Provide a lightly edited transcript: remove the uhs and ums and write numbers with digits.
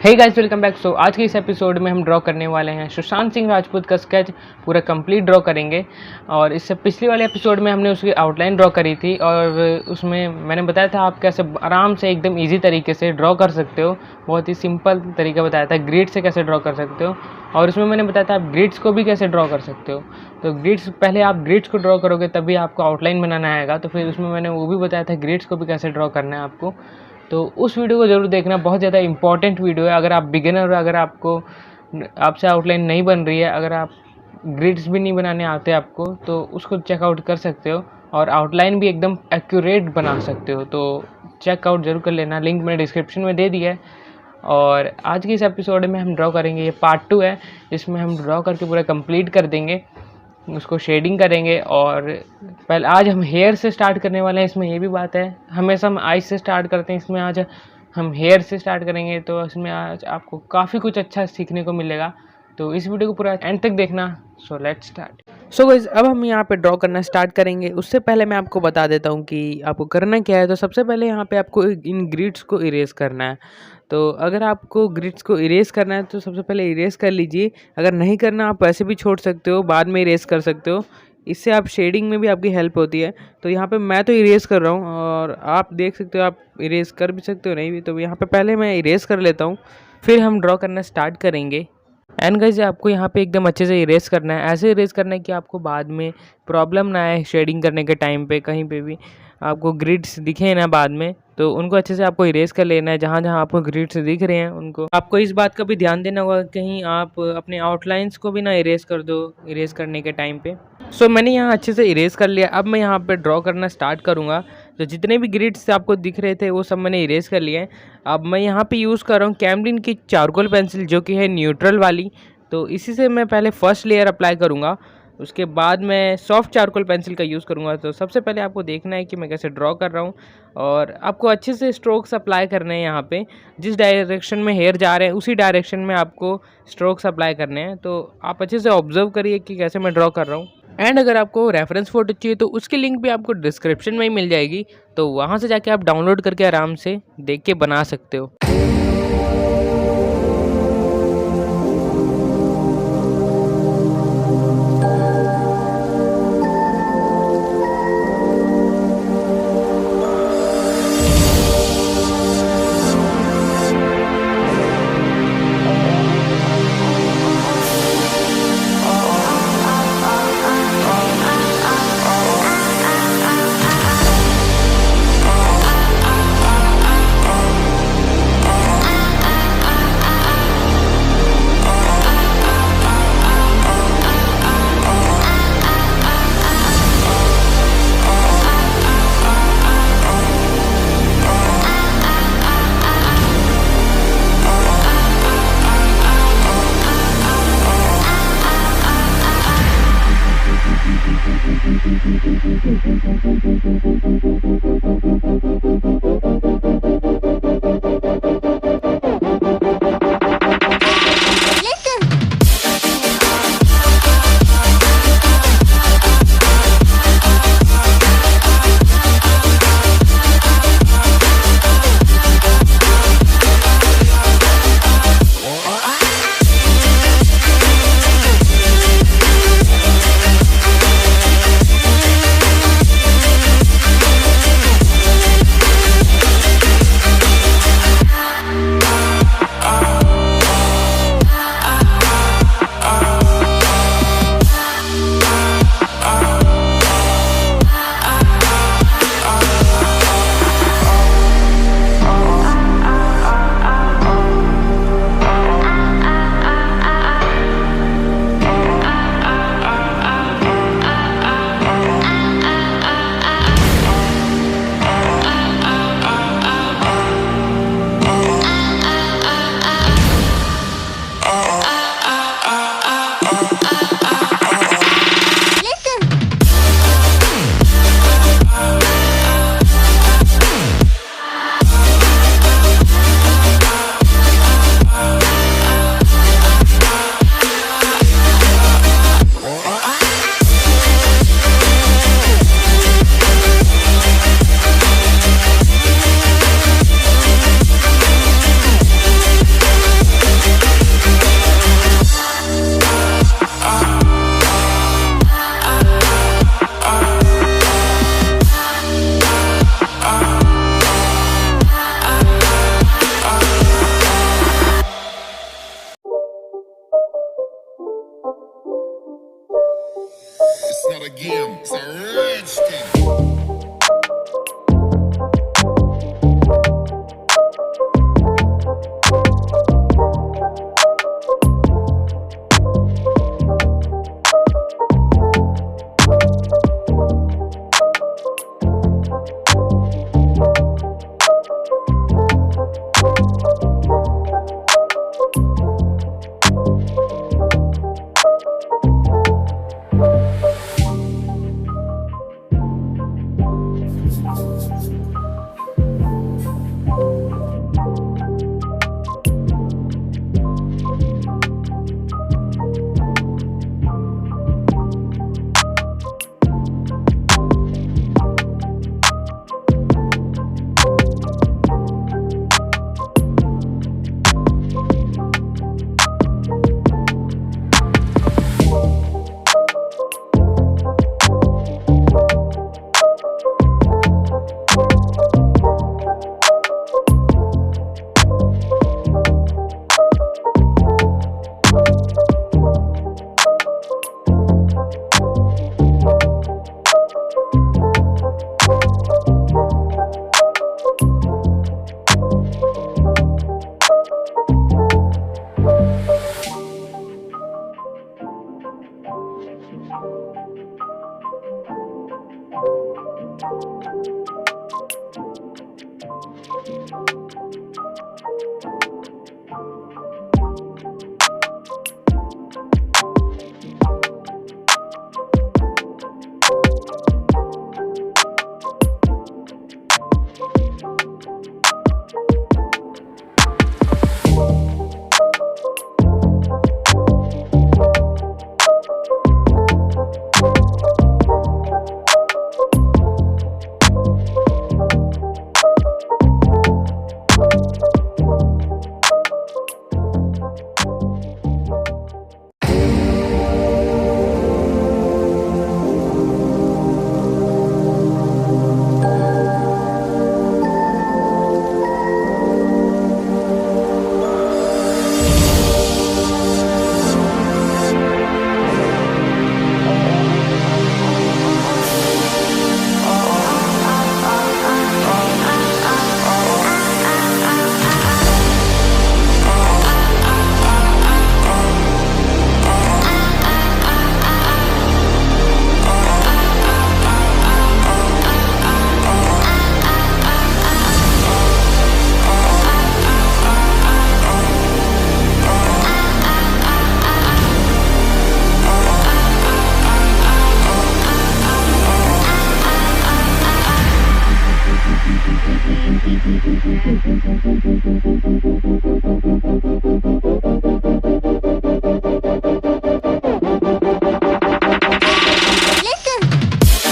हे guys, welcome back. So आज के इस एपिसोड में हम ड्रॉ करने वाले हैं सुशांत सिंह राजपूत का स्केच पूरा कंप्लीट ड्रॉ करेंगे। और इससे पिछले वाले एपिसोड में हमने उसकी आउटलाइन ड्रॉ करी थी और उसमें मैंने बताया था आप कैसे आराम से एकदम इजी तरीके से ड्रॉ कर सकते हो। बहुत ही सिंपल तरीका बताया था ग्रिड से कैसे ड्रॉ कर सकते हो। और उसमें मैंने बताया था आप ग्रिड्स को भी कैसे ड्रॉ कर सकते हो। तो ग्रिड्स पहले आप ग्रिड्स को ड्रॉ करोगे तभी आपको आउटलाइन बनाना आएगा। तो फिर उसमें मैंने वो भी बताया था ग्रिड्स को भी कैसे ड्रॉ करना है आपको। तो उस वीडियो को ज़रूर देखना, बहुत ज़्यादा इंपॉर्टेंट वीडियो है। अगर आप बिगिनर हो, अगर आपसे आउटलाइन नहीं बन रही है, अगर आप ग्रिड्स भी नहीं बनाने आते आपको, तो उसको चेकआउट कर सकते हो और आउटलाइन भी एकदम एक्यूरेट बना सकते हो। तो चेकआउट ज़रूर कर लेना, लिंक मैंने डिस्क्रिप्शन में दे दिया है। और आज के इस एपिसोड में हम ड्रॉ करेंगे, ये पार्ट 2 है जिसमें हम ड्रॉ करके पूरा कंप्लीट कर देंगे, उसको शेडिंग करेंगे। और पहले आज हम हेयर से स्टार्ट करने वाले हैं। इसमें ये भी बात है, हमेशा हम आइज से स्टार्ट करते हैं, इसमें आज हम हेयर से स्टार्ट करेंगे। तो इसमें आज आपको काफ़ी कुछ अच्छा सीखने को मिलेगा। तो इस वीडियो को पूरा एंड तक देखना। So let's start. So guys, अब हम यहाँ पे ड्रॉ करना स्टार्ट करेंगे। उससे पहले मैं आपको बता देता हूँ कि आपको करना क्या है। तो सबसे पहले यहाँ पे आपको इन ग्रिड्स को इरेज करना है। तो अगर आपको ग्रिड्स को इरेज करना है तो सबसे पहले इरेज कर लीजिए। अगर नहीं करना आप वैसे भी छोड़ सकते हो, बाद में इरेज कर सकते हो। इससे आप शेडिंग में भी आपकी हेल्प होती है। तो यहाँ पे मैं तो इरेज कर रहा हूँ और आप देख सकते हो, आप इरेज कर भी सकते हो, नहीं भी। तो यहाँ पे पहले मैं इरेज कर लेता हूँ, फिर हम ड्रॉ करना स्टार्ट करेंगे। एंड गाइस, आपको यहाँ पे एकदम अच्छे से इरेज करना है। ऐसे इरेज करना है कि आपको बाद में प्रॉब्लम ना आए शेडिंग करने के टाइम पे, कहीं पे भी आपको ग्रिड्स दिखे ना बाद में, तो उनको अच्छे से आपको इरेज कर लेना है। जहाँ जहाँ आपको ग्रिड्स दिख रहे हैं उनको आपको इस बात का भी ध्यान देना होगा कहीं आप अपने आउटलाइंस को भी ना इरेज कर दो इरेज करने के टाइम पे। सो मैंने यहाँ अच्छे से इरेज कर लिया। अब मैं यहाँ पे ड्रॉ करना स्टार्ट करूँगा। तो जितने भी ग्रिड्स आपको दिख रहे थे वो सब मैंने इरेज कर लिए हैं। अब मैं यहाँ पे यूज़ कर रहा हूँ कैमलिन की चारकोल पेंसिल, जो कि है न्यूट्रल वाली। तो इसी से मैं पहले फर्स्ट लेयर अप्लाई करूँगा, उसके बाद मैं सॉफ्ट चारकोल पेंसिल का यूज़ करूँगा। तो सबसे पहले आपको देखना है कि मैं कैसे ड्रॉ कर रहा हूँ और आपको अच्छे से स्ट्रोक्स अप्लाई करने हैं। यहाँ पे जिस डायरेक्शन में हेयर जा रहे हैं उसी डायरेक्शन में आपको स्ट्रोक्स अप्लाई करने हैं। तो आप अच्छे से ऑब्जर्व करिए कि कैसे मैं ड्रॉ कर रहा हूँ। एंड अगर आपको रेफरेंस फ़ोटो चाहिए तो उसकी लिंक भी आपको डिस्क्रिप्शन में ही मिल जाएगी। तो वहाँ से जाके आप डाउनलोड करके आराम से देख के बना सकते हो।